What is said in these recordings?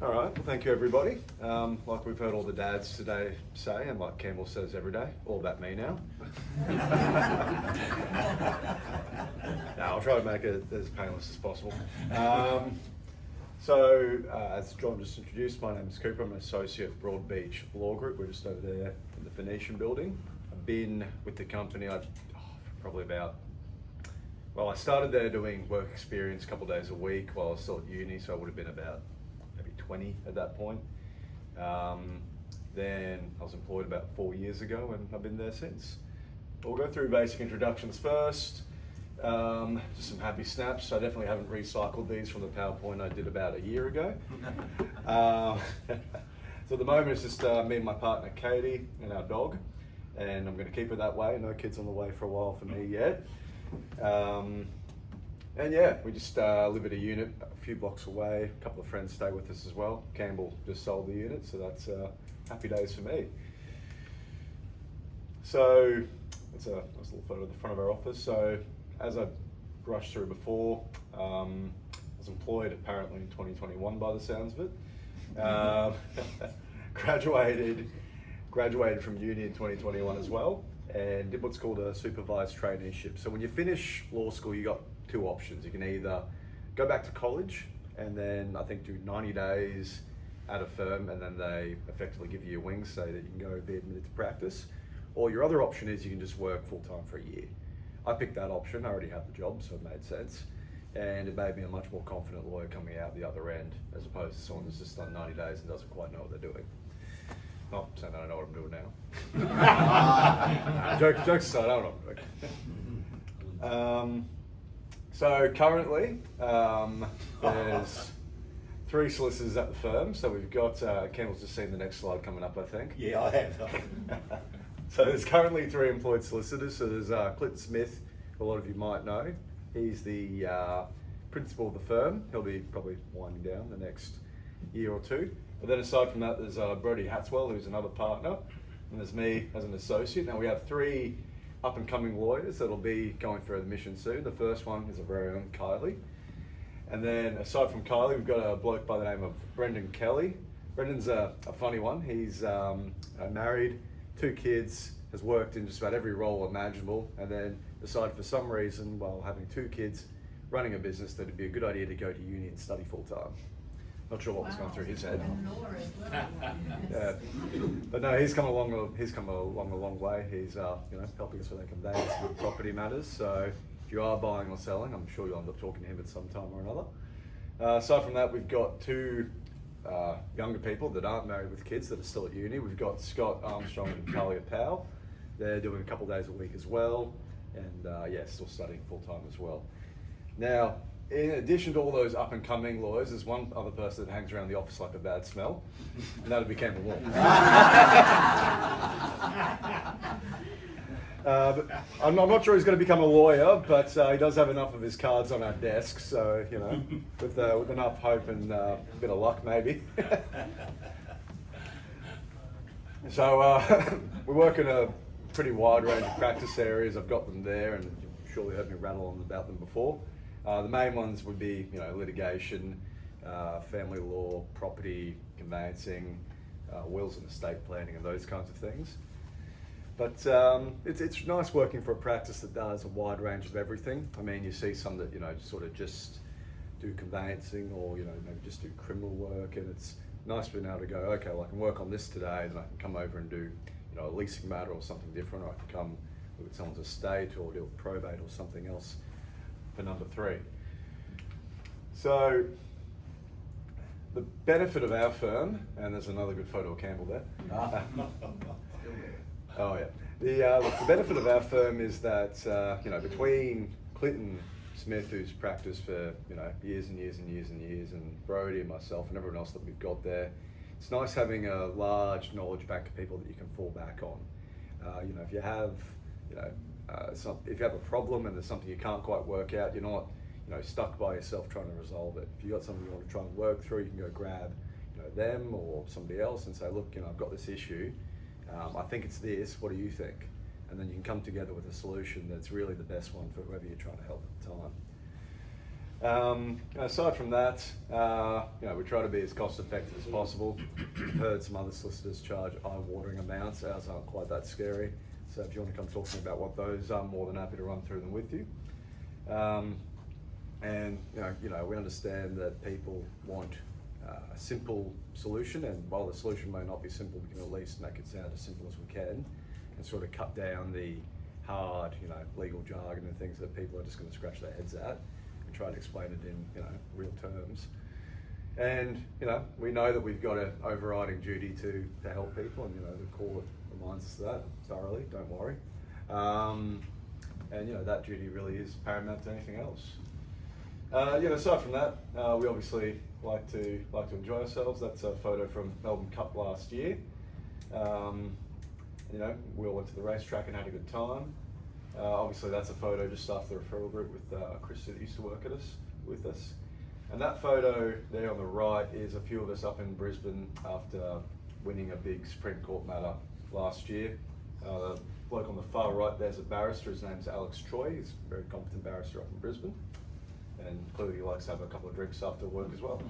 All right, well, thank you everybody. Like we've heard all the dads today say, and like Campbell says every day, all about me now. No, I'll try to make it as painless as possible. As John just introduced, my name is Cooper. I'm an associate at Broadbeach Law Group. We're just over there in the Phoenician building. I've been with the company I started there doing work experience a couple of days a week while I was still at uni, so I would have been about maybe 20 at that point. Then I was employed about 4 years ago and I've been there since. We'll go through basic introductions first. Just some happy snaps. I definitely haven't recycled these from the PowerPoint I did about a year ago. So at the moment it's just me and my partner Katie and our dog, and I'm going to keep it that way. No kids on the way for a while for me yet. And yeah, we just live at a unit a few blocks away. A couple of friends stay with us as well. Campbell just sold the unit, so that's happy days for me. So it's a nice little photo of the front of our office. So as I brushed through before, I was employed apparently in 2021 by the sounds of it. Graduated from uni in 2021 as well, and did what's called a supervised traineeship. So when you finish law school, you got two options. You can either go back to college and then I think do 90 days at a firm, and then they effectively give you your wings so that you can go be admitted to practice. Or your other option is you can just work full time for a year. I picked that option. I already had the job, so it made sense. And it made me a much more confident lawyer coming out the other end, as opposed to someone who's just done 90 days and doesn't quite know what they're doing. Not saying that I know what I'm doing now. Jokes aside, I don't know what I'm doing. So currently, there's 3 solicitors at the firm. So we've got, Campbell's just seen the next slide coming up, I think. Yeah, I have. So there's currently 3 employed solicitors. So there's Clinton Smith, who a lot of you might know. He's the principal of the firm. He'll be probably winding down the next year or two. But then aside from that, there's Brodie Hatswell, who's another partner, and there's me as an associate. Now we have 3 up-and-coming lawyers that'll be going for admission soon. The first one is a very own Kylie. And then aside from Kylie, we've got a bloke by the name of Brendan Kelly. Brendan's a funny one. He's married, 2 kids, has worked in just about every role imaginable, and then decided for some reason, while having 2 kids, running a business, that it'd be a good idea to go to uni and study full-time. Not sure what was going through his head. Yeah. But no, he's come along a long way. He's helping us with our conveyance and property matters. So if you are buying or selling, I'm sure you'll end up talking to him at some time or another. Aside from that, we've got 2 younger people that aren't married with kids that are still at uni. We've got Scott Armstrong and Talia Powell. They're doing a couple of days a week as well, and still studying full time as well. Now, in addition to all those up-and-coming lawyers, there's one other person that hangs around the office like a bad smell, and that would be Campbell Wall. But I'm not sure he's going to become a lawyer, but he does have enough of his cards on our desk, so, with enough hope and a bit of luck, maybe. So we work in a pretty wide range of practice areas. I've got them there, and you've surely heard me rattle on about them before. The main ones would be, litigation, family law, property, conveyancing, wills and estate planning, and those kinds of things. But it's nice working for a practice that does a wide range of everything. I mean, you see some that just do conveyancing, or maybe just do criminal work, and it's nice being able to go, okay, well, I can work on this today, then I can come over and do a leasing matter or something different, or I can come look at someone's estate or deal with probate or something else for number 3. So the benefit of our firm, and there's another good photo of Campbell there. Oh yeah. The benefit of our firm is that between Clinton Smith, who's practiced for years and years and years and years, and Brodie and myself and everyone else that we've got there, it's nice having a large knowledge bank of people that you can fall back on. If you have if you have a problem and there's something you can't quite work out, you're not stuck by yourself trying to resolve it. If you've got something you want to try and work through, you can go grab them or somebody else and say, look, I've got this issue. I think it's this. What do you think? And then you can come together with a solution that's really the best one for whoever you're trying to help at the time. Aside from that, we try to be as cost effective as possible. I've heard some other solicitors charge eye-watering amounts. Ours aren't quite that scary. So if you want to come talk to me about what those are, I'm more than happy to run through them with you. We understand that people want a simple solution, and while the solution may not be simple, we can at least make it sound as simple as we can and sort of cut down the hard, legal jargon and things that people are just going to scratch their heads at and try to explain it in, real terms. And, we know that we've got an overriding duty to help people, and, the court reminds us of that thoroughly, don't worry. That duty really is paramount to anything else. Aside from that, we obviously like to enjoy ourselves. That's a photo from Melbourne Cup last year. We all went to the racetrack and had a good time. Obviously that's a photo just after the referral group with Chris that used to work with us. And that photo there on the right is a few of us up in Brisbane after winning a big Supreme Court matter last year. The bloke on the far right there's a barrister. His name's Alex Troy. He's a very competent barrister up in Brisbane, and clearly he likes to have a couple of drinks after work as well.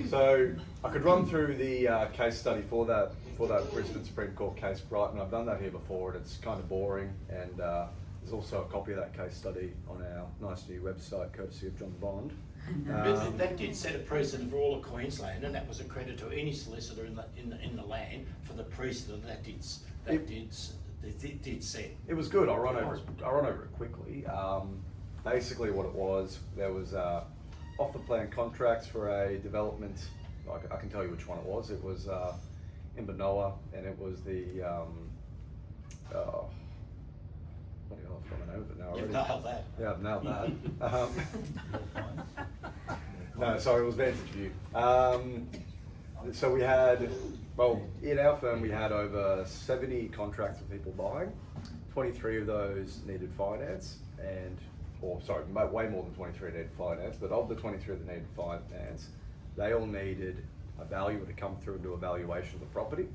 So I could run through the case study for that Brisbane Supreme Court case, Brighton. I've done that here before, and it's kind of boring. And there's also a copy of that case study on our nice new website, courtesy of John Bond. That did set a precedent for all of Queensland, and that was a credit to any solicitor in the land for the precedent that did set. It was good. I'll run over it quickly. Basically, what it was, there was off the plan contracts for a development. I can tell you which one it was. It was in Benoa, and it was the. Bloody hell, I've got the name of it now already. You've nailed that. Yeah, I've nailed that. No, sorry, it was Vantage View. So we had, in our firm we had over 70 contracts with people buying. 23 of those needed finance, way more than 23 needed finance, but of the 23 that needed finance, they all needed a valuer to come through and do a valuation of the property.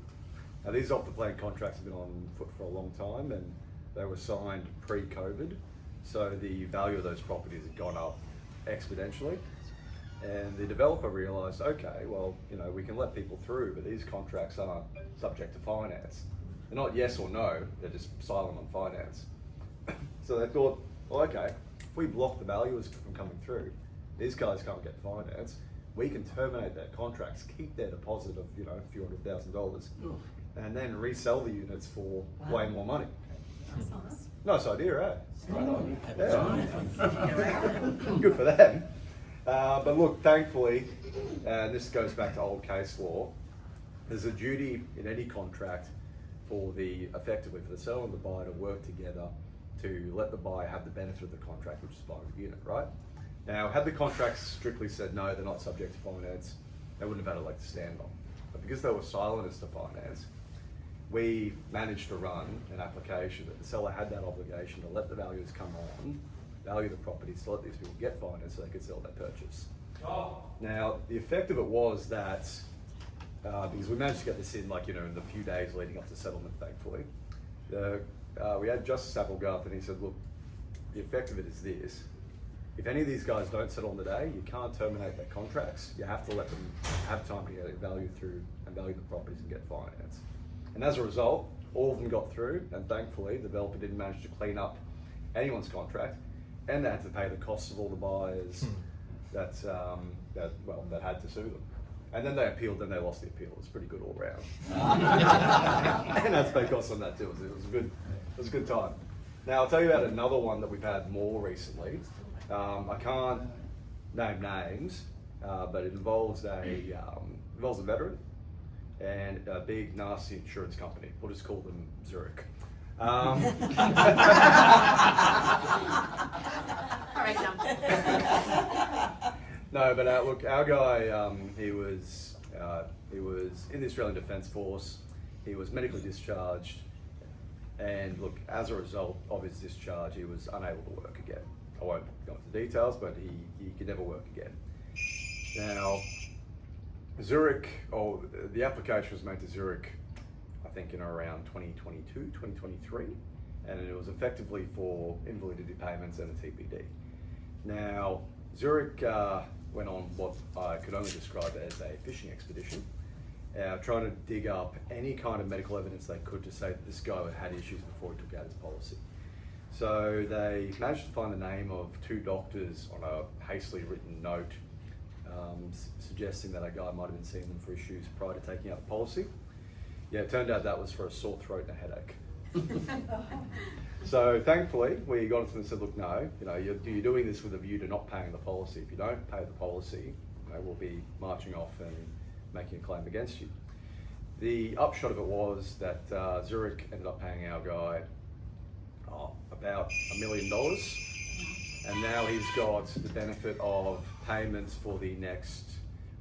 Now these off-the-plan contracts have been on foot for a long time, and they were signed pre-COVID, so the value of those properties had gone up exponentially. And the developer realised, okay, well, we can let people through, but these contracts aren't subject to finance. They're not yes or no, they're just silent on finance. So they thought, well, okay, if we block the valuers from coming through, these guys can't get finance, we can terminate their contracts, keep their deposit of, a few $100,000, and then resell the units for way more money. Nice idea, eh? Good for them. But look, thankfully, and this goes back to old case law, there's a duty in any contract for effectively for the seller and the buyer to work together to let the buyer have the benefit of the contract, which is buying the unit, right? Now, had the contracts strictly said no, they're not subject to finance, they wouldn't have had a leg to stand on. But because they were silent as to finance, we managed to run an application that the seller had that obligation to let the valuers come on, value the properties, to let these people get finance so they could sell their purchase. Now, the effect of it was that, because we managed to get this in in the few days leading up to settlement, thankfully, we had Justice Applegarth, and he said, look, the effect of it is this. If any of these guys don't settle on the day, you can't terminate their contracts. You have to let them have time to get it valued through and value the properties and get finance. And as a result, all of them got through, and thankfully, the developer didn't manage to clean up anyone's contract, and they had to pay the costs of all the buyers that had to sue them. And then they appealed, then they lost the appeal. It was pretty good all round. And that's paid costs on that too. It was a good time. Now I'll tell you about another one that we've had more recently. I can't name names, but it involves a veteran and a big nasty insurance company. We'll just call them Zurich. All right, John. No, but look, our guy, he was in the Australian Defence Force. He was medically discharged, and look, as a result of his discharge, he was unable to work again. I won't go into details, but he could never work again. Now, Zurich, the application was made to Zurich, I think in around 2022, 2023, and it was effectively for invalidity payments and a TPD. Now, Zurich went on what I could only describe as a fishing expedition, trying to dig up any kind of medical evidence they could to say that this guy had issues before he took out his policy. So they managed to find the name of two doctors on a hastily written note suggesting that a guy might have been seeing them for issues prior to taking out the policy. Yeah, it turned out that was for a sore throat and a headache. So thankfully, we got into them and said, look, no, you're doing this with a view to not paying the policy. If you don't pay the policy, we'll be marching off and making a claim against you. The upshot of it was that Zurich ended up paying our guy about $1 million, and now he's got the benefit of payments for the next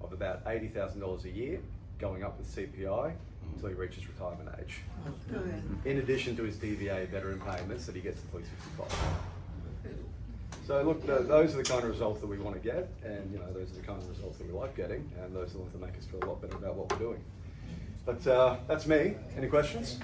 of about $80,000 a year, going up with CPI until he reaches retirement age. In addition to his DVA veteran payments that he gets until he's 55. So look, those are the kind of results that we want to get, and those are the kind of results that we like getting, and those are the ones that make us feel a lot better about what we're doing. But that's me. Any questions?